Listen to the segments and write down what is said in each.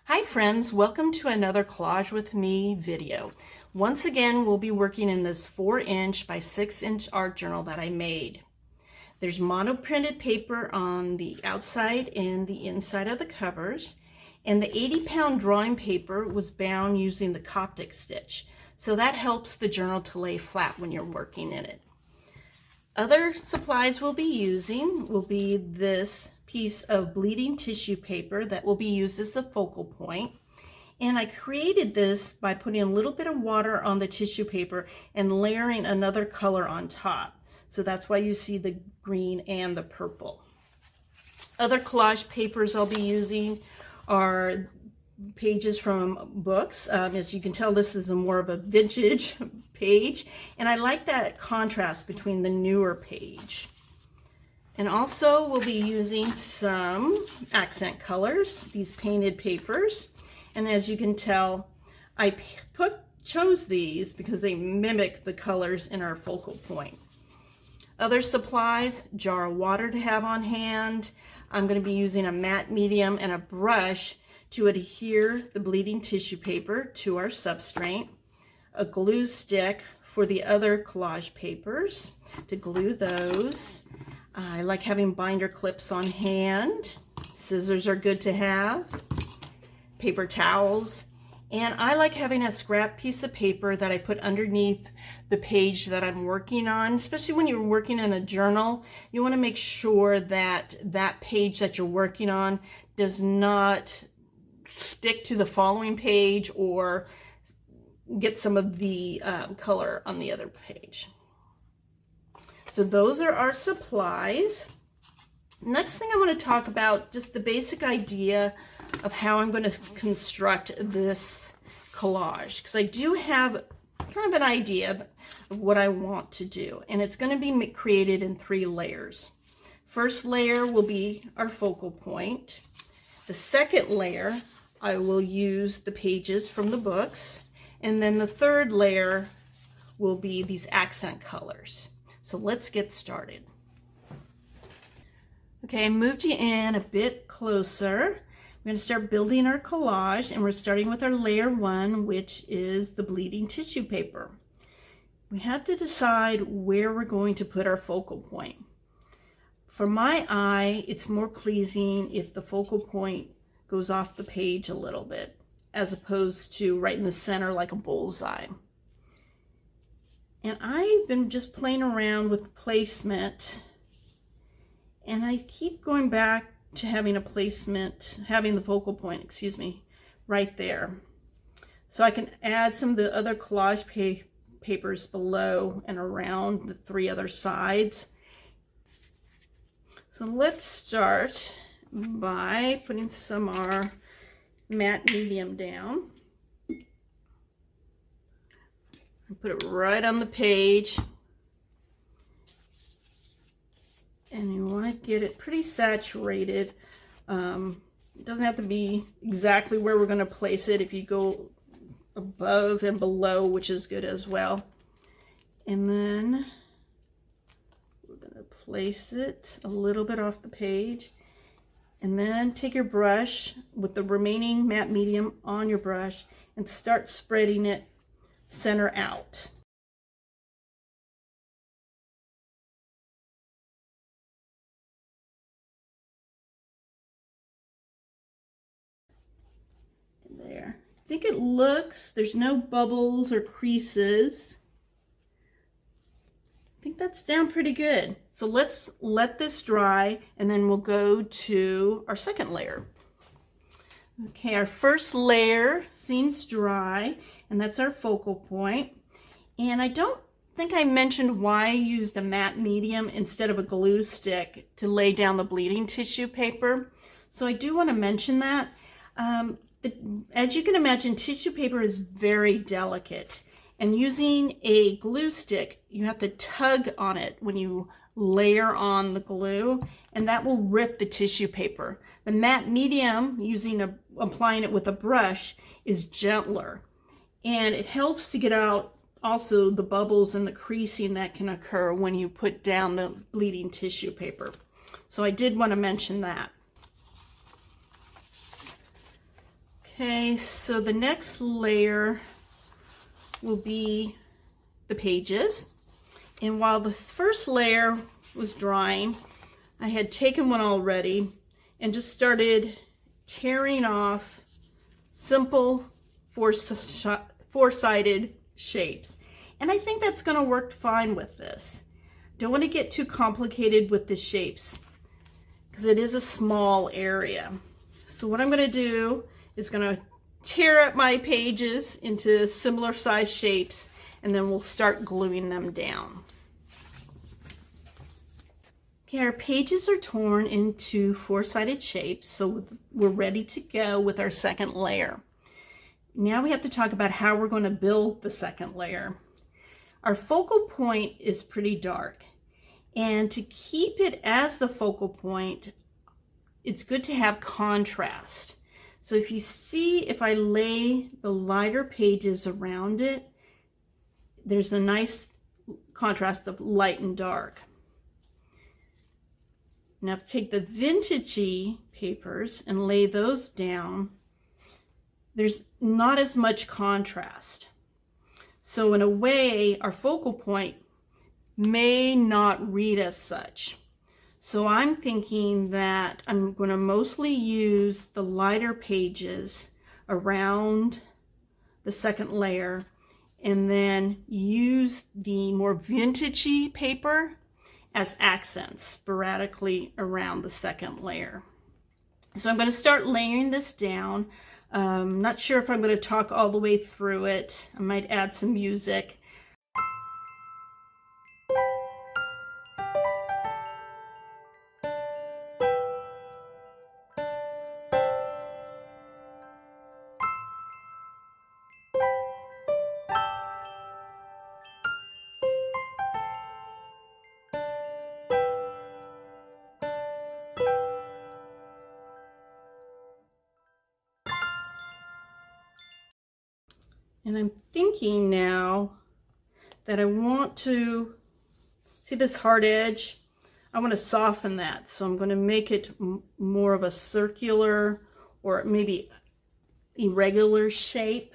Hi friends, welcome to another Collage with Me video. Once again, we'll be working in this 4-inch by 6-inch art journal that I made. There's monoprinted paper on the outside and the inside of the covers, and the 80-pound drawing paper was bound using the Coptic stitch, so that helps the journal to lay flat when you're working in it. Other supplies we'll be using will be this piece of bleeding tissue paper that will be used as the focal point. And I created this by putting a little bit of water on the tissue paper and layering another color on top. So that's why you see the green and the purple. Other collage papers I'll be using are pages from books. As you can tell, this is more of a vintage page, and I like that contrast between the newer page. And also we'll be using some accent colors, these painted papers, and as you can tell, I chose these because they mimic the colors in our focal point. Other supplies: jar of water to have on hand. I'm going to be using a matte medium and a brush to adhere the bleeding tissue paper to our substrate, a glue stick for the other collage papers to glue those. I like having binder clips on hand. Scissors are good to have, paper towels, and I like having a scrap piece of paper that I put underneath the page that I'm working on. Especially when you're working in a journal, you want to make sure that that page that you're working on does not stick to the following page or get some of the color on the other page. So those are our supplies. Next thing I want to talk about, just the basic idea of how I'm going to construct this collage, because I do have kind of an idea of what I want to do, and it's going to be created in 3 layers. First layer will be our focal point. The second layer, I will use the pages from the books, and then the third layer will be these accent colors. So let's get started. Okay, I moved you in a bit closer. We're going to start building our collage, and we're starting with our layer 1, which is the bleeding tissue paper. We have to decide where we're going to put our focal point. For my eye, it's more pleasing if the focal point goes off the page a little bit, as opposed to right in the center like a bullseye. And I've been just playing around with placement, and I keep going back to having a placement, having the focal point, right there. So I can add some of the other collage papers below and around the 3 other sides. So let's start by putting some of our matte medium down. Put it right on the page, and you want to get it pretty saturated. It doesn't have to be exactly where we're going to place it. If you go above and below, which is good as well. And then we're going to place it a little bit off the page, and then take your brush with the remaining matte medium on your brush and start spreading it center out. There. I think it looks, there's no bubbles or creases. I think that's down pretty good. So let's let this dry, and then we'll go to our second layer. Okay, our first layer seems dry, and that's our focal point. And I don't think I mentioned why I used a matte medium instead of a glue stick to lay down the bleeding tissue paper. So I do want to mention that. As you can imagine, tissue paper is very delicate, and using a glue stick, you have to tug on it when you layer on the glue, and that will rip the tissue paper. The matte medium, applying it with a brush, is gentler, and it helps to get out also the bubbles and the creasing that can occur when you put down the bleeding tissue paper. So I did want to mention that. Okay, so the next layer will be the pages. And while the first layer was drying, I had taken one already and just started tearing off simple four-sided shapes. And I think that's going to work fine with this. Don't want to get too complicated with the shapes because it is a small area. So what I'm going to do is going to tear up my pages into similar size shapes, and then we'll start gluing them down. Okay, our pages are torn into four-sided shapes, so we're ready to go with our second layer. Now we have to talk about how we're going to build the second layer. Our focal point is pretty dark, and to keep it as the focal point, it's good to have contrast. So if you see, if I lay the lighter pages around it, there's a nice contrast of light and dark. Now take the vintagey papers and lay those down. There's not as much contrast. So in a way, our focal point may not read as such. So I'm thinking that I'm going to mostly use the lighter pages around the second layer and then use the more vintagey paper as accents sporadically around the second layer. So I'm going to start layering this down. Not sure if I'm going to talk all the way through it. I might add some music. And I'm thinking now that I want to, see this hard edge? I want to soften that. So I'm going to make it more of a circular or maybe irregular shape.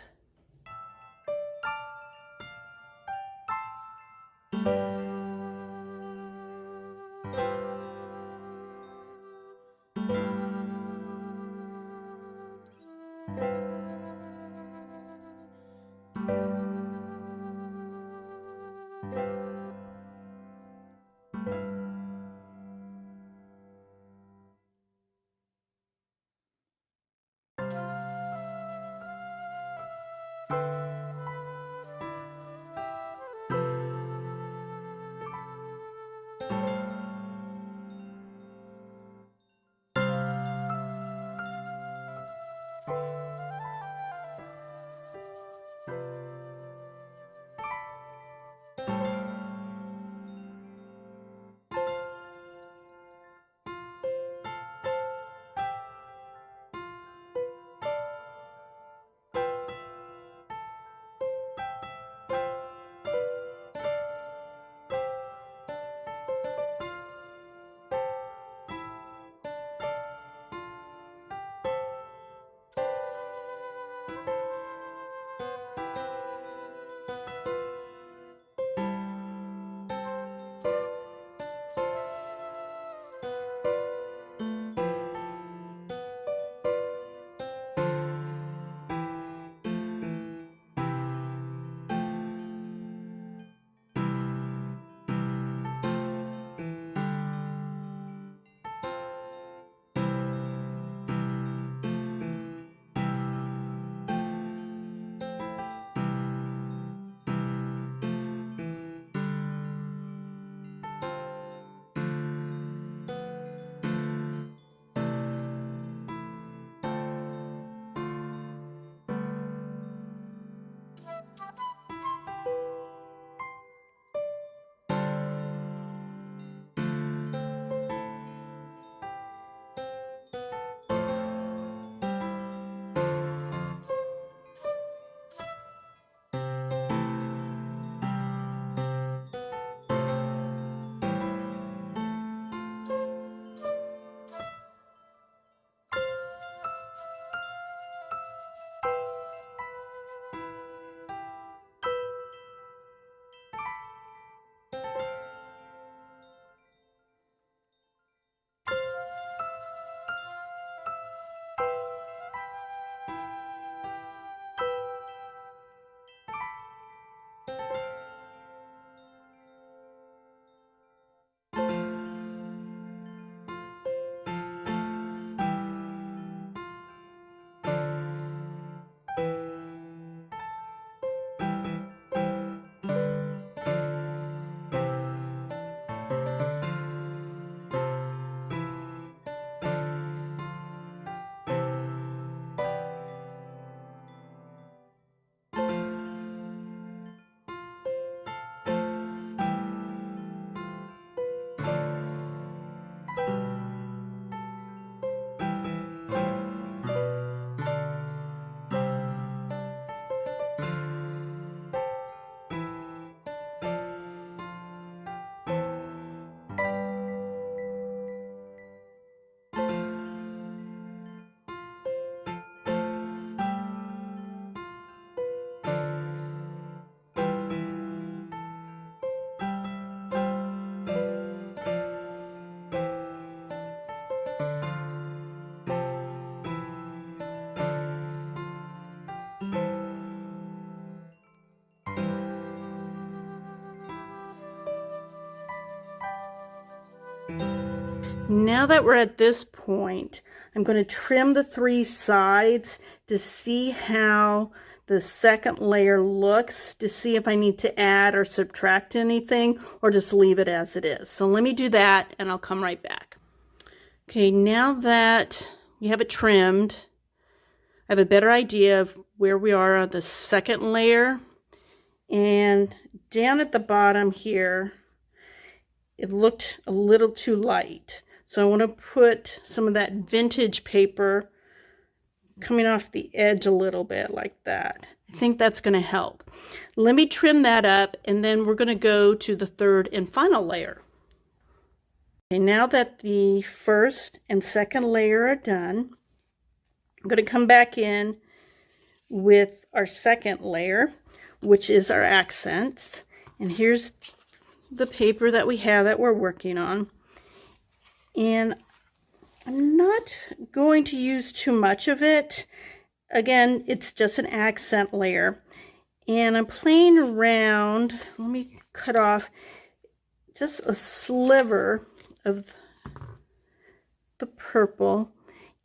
Now that we're at this point, I'm going to trim the 3 sides to see how the second layer looks, to see if I need to add or subtract anything or just leave it as it is. So let me do that and I'll come right back. Okay, now that we have it trimmed, I have a better idea of where we are on the second layer. And down at the bottom here, it looked a little too light. So I want to put some of that vintage paper coming off the edge a little bit like that. I think that's going to help. Let me trim that up and then we're going to go to the third and final layer. Okay, now that the first and second layer are done, I'm going to come back in with our second layer, which is our accents. And here's the paper that we have that we're working on. And I'm not going to use too much of it. Again, it's just an accent layer. And I'm playing around. Let me cut off just a sliver of the purple.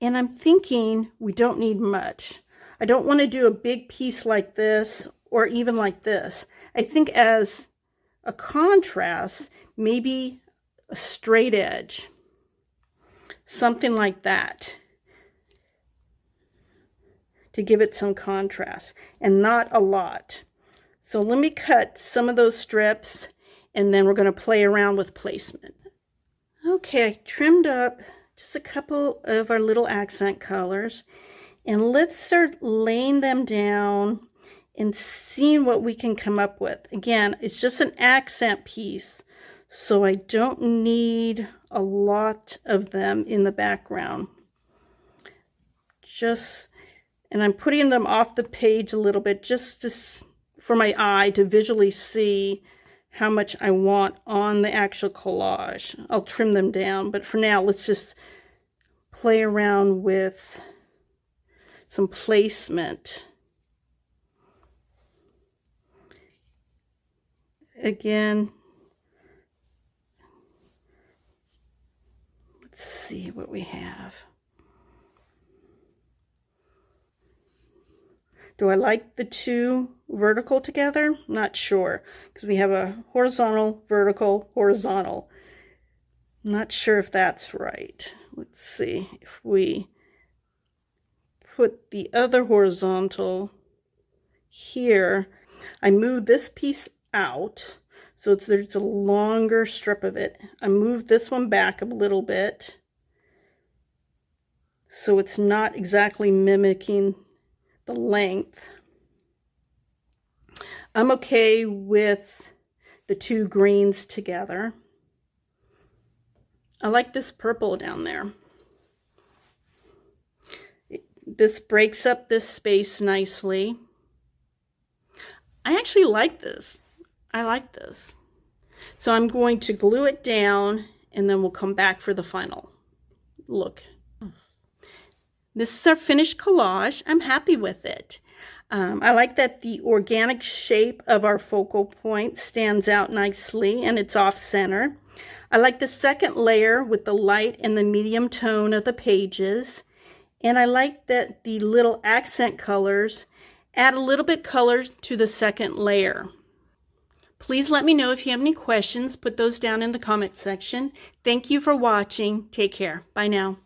And I'm thinking we don't need much. I don't want to do a big piece like this or even like this. I think as a contrast, maybe a straight edge. Something like that to give it some contrast, and not a lot. So let me cut some of those strips and then we're going to play around with placement. Okay, I trimmed up just a couple of our little accent colors, and let's start laying them down and seeing what we can come up with. Again, it's just an accent piece, so I don't need a lot of them in the background. And I'm putting them off the page a little bit just for my eye to visually see how much I want on the actual collage. I'll trim them down, but for now, let's just play around with some placement. Again, let's see what we have. Do I like the 2 vertical together? Not sure, because we have a horizontal, vertical, horizontal. Not sure if that's right. Let's see if we put the other horizontal here. I move this piece out, so there's a longer strip of it. I move this one back a little bit, so it's not exactly mimicking the length. I'm okay with the 2 greens together. I like this purple down there. This breaks up this space nicely. I actually like this. I like this. So I'm going to glue it down and then we'll come back for the final look. This is our finished collage. I'm happy with it. I like that the organic shape of our focal point stands out nicely and it's off center. I like the second layer with the light and the medium tone of the pages. And I like that the little accent colors add a little bit color to the second layer. Please let me know if you have any questions. Put those down in the comment section. Thank you for watching. Take care. Bye now.